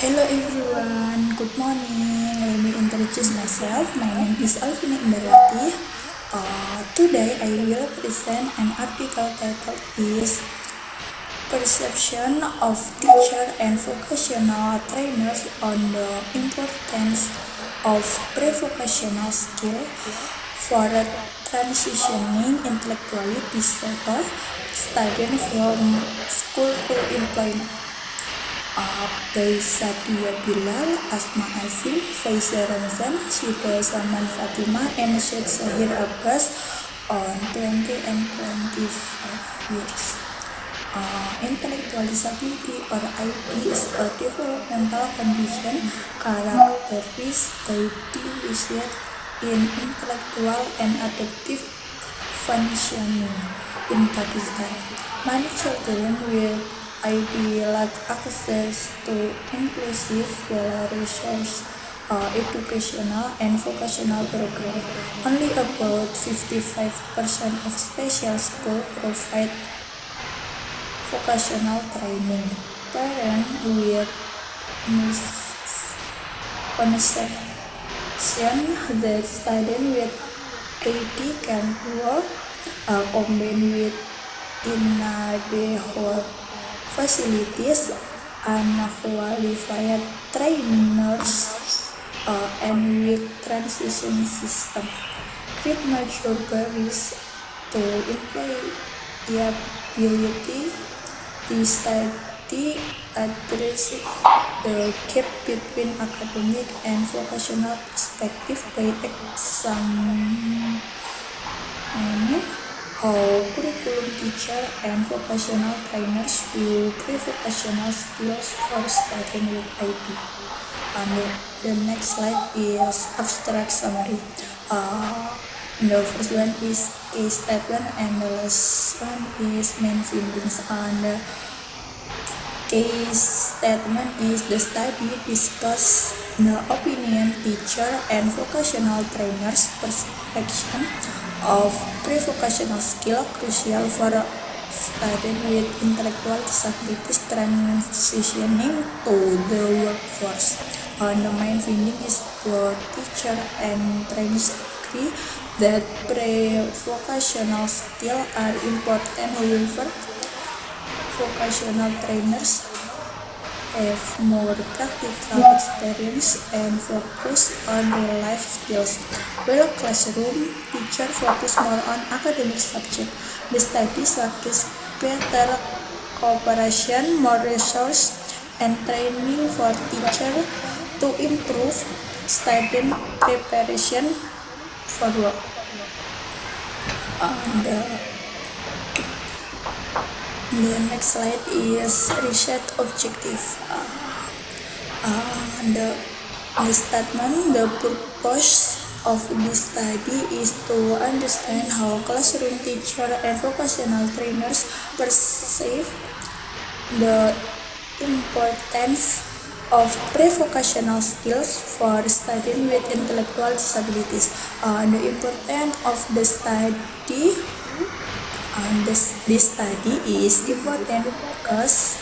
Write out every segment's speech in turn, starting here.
Hello everyone, good morning. Let me introduce myself. My name is Alvina Indarwati. Today I will present an article titled is Perception of Teacher and Vocational Trainers on the Importance of Pre-Vocational Skill for Transitioning Intellectually Disabled Students from School to Employment. By Sadia Bilal, Asma Azim, Faiza Ramzan, Syeda Zaman Fatima, and Syed Sahir Abbas on 20 and 25 years. Intellectual disability or ID is a developmental condition characterized by deficit in intellectual and adaptive functioning. In Pakistan, many children with ID lack access to inclusive, well-resourced educational and vocational programs. Only about 55% of special schools provide vocational training. Parents with misconception that students with AD can work combined with inadequate facilities, unqualified trainers, and weak transition system create major barriers to employability. The study addresses the gap between academic and vocational perspective by examining how curriculum teacher and vocational trainers view pre-vocational skills for students with ID. And the next slide is abstract summary. The first one is case statement and the last one is main findings. And the case statement is the study discuss the opinion teacher and vocational trainers perception of pre-vocational skill crucial for students with intellectual disabilities transitioning to the workforce. The main finding is both teacher and trainers agree that pre-vocational skills are important. However, vocational trainers have more practical experience and focus on real life skills, while classroom teachers focus more on academic subjects. The study suggests better cooperation, more resources, and training for teachers to improve student preparation for work. The next slide is research objective. The statement, the purpose of this study is to understand how classroom teacher and vocational trainers perceive the importance of pre-vocational skills for students with intellectual disabilities. The importance of the study. This study is important because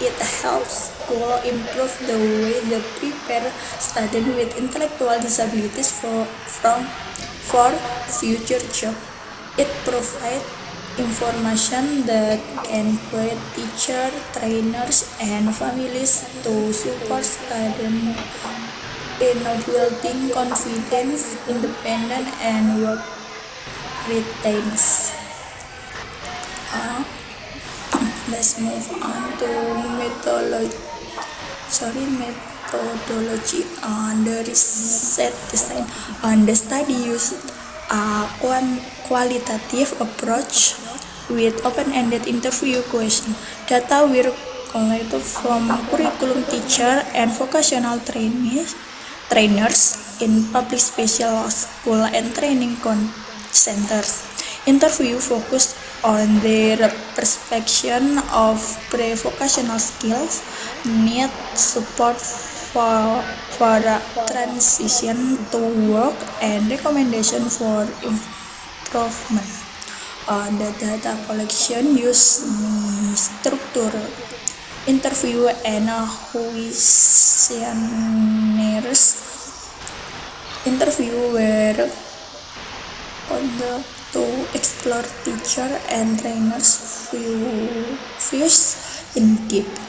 it helps school improve the way they prepare students with intellectual disabilities for future jobs. It provides information that can guide teachers, trainers, and families to support students in building confidence, independence, and work readiness. Let's move on to methodology and the research design. The study used a qualitative approach with open-ended interview questions. Data were collected from curriculum teacher and vocational trainers in public special school and training centers. Interview focused on their perception of pre-vocational skills, need support for transition to work, and recommendation for improvement. The data collection used structured interview and questionnaires. Interview were conducted to explore teacher and trainers' views in depth.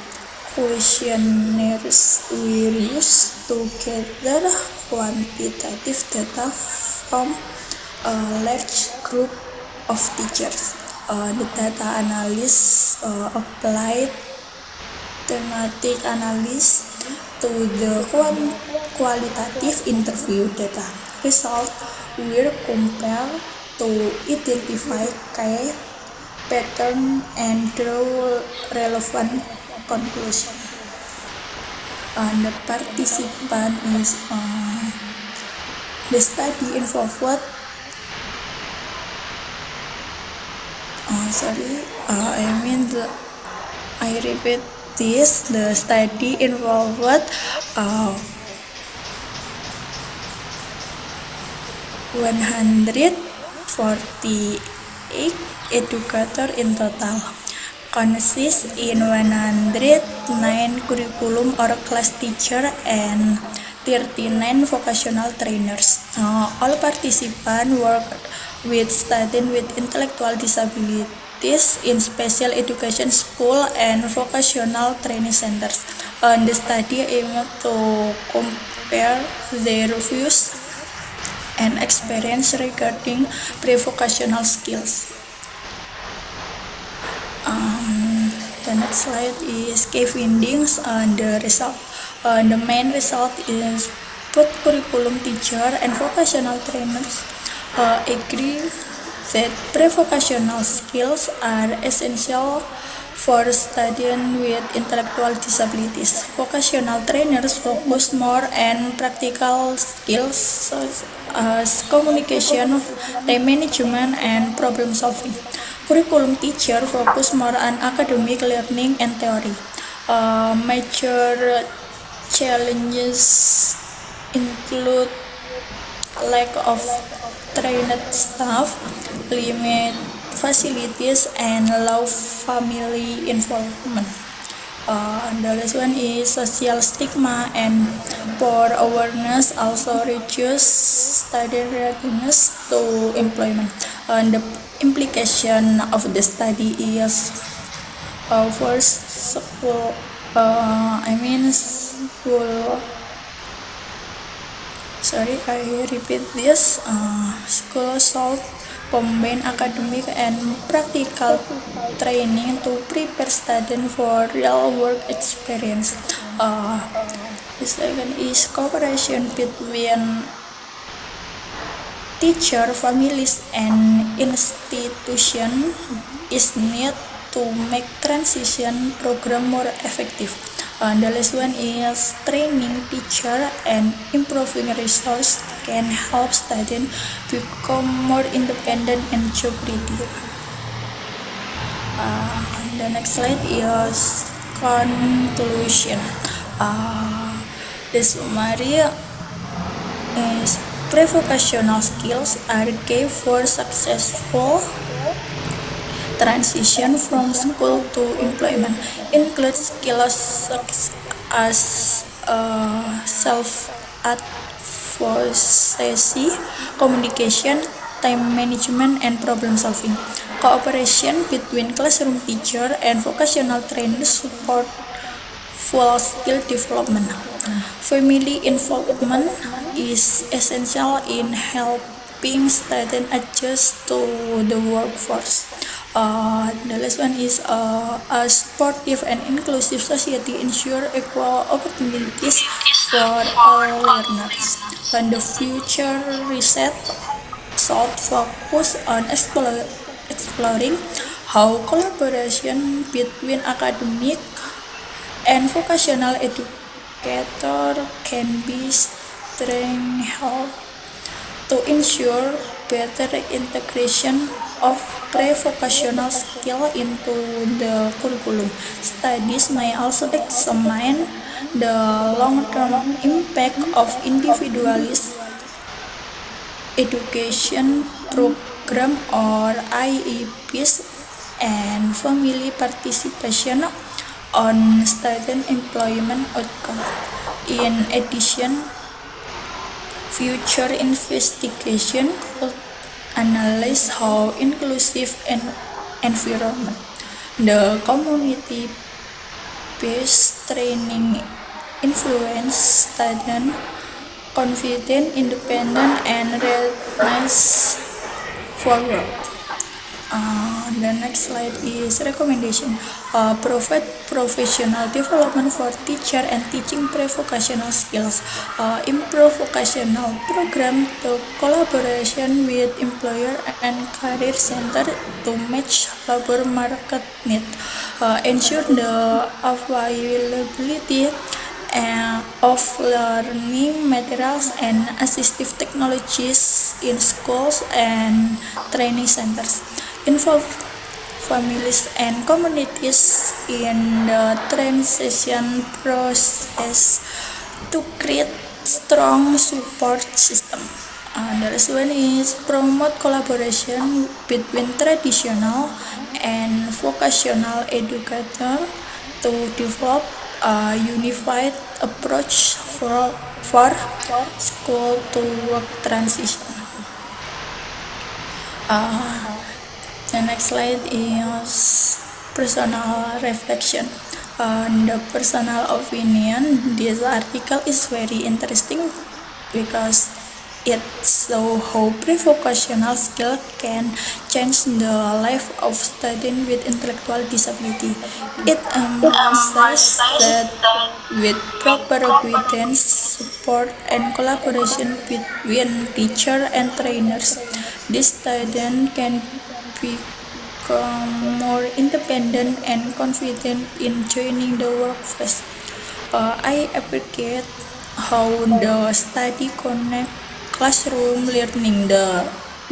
Questionnaires were used to gather quantitative data from a large group of teachers. The data analysts applied thematic analysis to the qualitative interview data. Results were compared to identify key patterns and draw relevant conclusions. The participant is the study involved I repeat this. The study involved 148 educators in total, consists in 109 curriculum or class teacher and 39 vocational trainers. All participants worked with students with intellectual disabilities in special education school and vocational training centers. The study aimed to compare their views and experience regarding pre-vocational skills. The next slide is key findings and the result. The main result is both curriculum teacher and vocational trainers agree that pre-vocational skills are essential for students with intellectual disabilities. Vocational trainers focus more on practical skills such as communication, time management, and problem solving. Curriculum teacher focus more on academic learning and theory. Major challenges include lack of trained staff, limited facilities, and low family involvement. The last one is social stigma and poor awareness also reduce student readiness to employment. The implication of the study is first school school should combine academic and practical training to prepare students for real work experience. The second is cooperation between teacher, families, and institution is needed to make transition program more effective. The last one is training teacher and improving resource can help students become more independent and job ready. The next slide is conclusion. The summary is pre-vocational skills are key for successful transition from school to employment. Includes skills such as self-advocacy, communication, time management, and problem solving. Cooperation between classroom teacher and vocational trainers support full skill development. Family involvement is essential in helping students adjust to the workforce. The last one is a supportive and inclusive society ensure equal opportunities for all learners. And the future research should focus on exploring how collaboration between academic and vocational educator can be strengthened to ensure better integration of pre-vocational skill into the curriculum. Studies may also examine the long-term impact of individualized education program or IEPs and family participation on student employment outcome. In addition, future investigation could analyze how inclusive an environment, the community-based training influence student confident, independent, and readiness for work. The next slide is recommendation. Provide professional development for teacher and teaching pre-vocational skills. Improve vocational program to collaboration with employer and career center to match labor market need. Ensure the availability of learning materials and assistive technologies in schools and training centers. Involve families and communities in the transition process to create strong support system. The last one is promote collaboration between traditional and vocational educators to develop a unified approach for school to work transition. The next slide is personal reflection. The personal opinion, this article is very interesting because it shows how pre-vocational skill can change the life of students with intellectual disability. It emphasizes that with proper guidance, support, and collaboration between teacher and trainers, this student can become more independent and confident in joining the workforce. I appreciate how the study connect classroom learning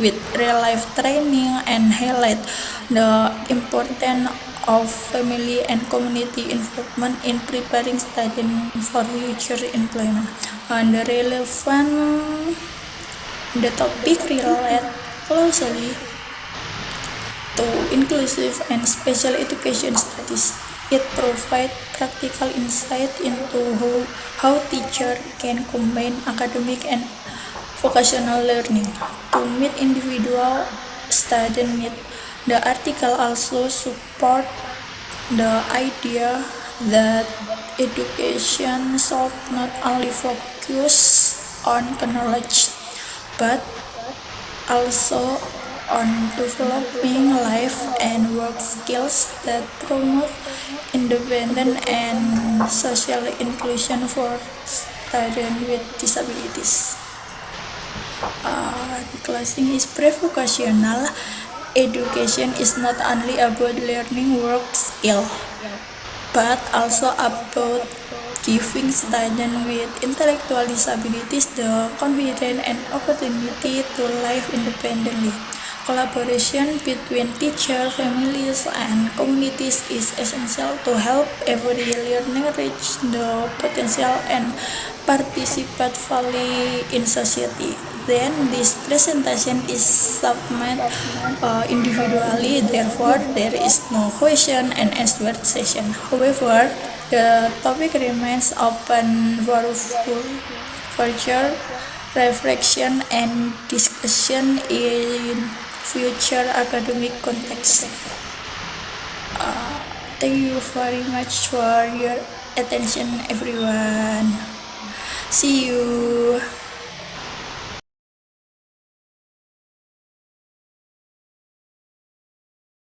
with real life training and highlight the importance of family and community involvement in preparing students for future employment. And the topic relate closely to inclusive and special education studies. It provides practical insight into how teachers can combine academic and vocational learning to meet individual student needs. The article also supports the idea that education should not only focus on knowledge but also on developing life and work skills that promote independence and social inclusion for students with disabilities. The closing is pre-vocational education is not only about learning work skill, but also about giving students with intellectual disabilities the confidence and opportunity to live independently. Collaboration between teachers, families, and communities is essential to help every learner reach the potential and participate fully in society. Then this presentation is submitted individually, therefore there is no question and answer session. However, the topic remains open for further reflection and discussion in future academic context. Thank you very much for your attention, everyone. See you.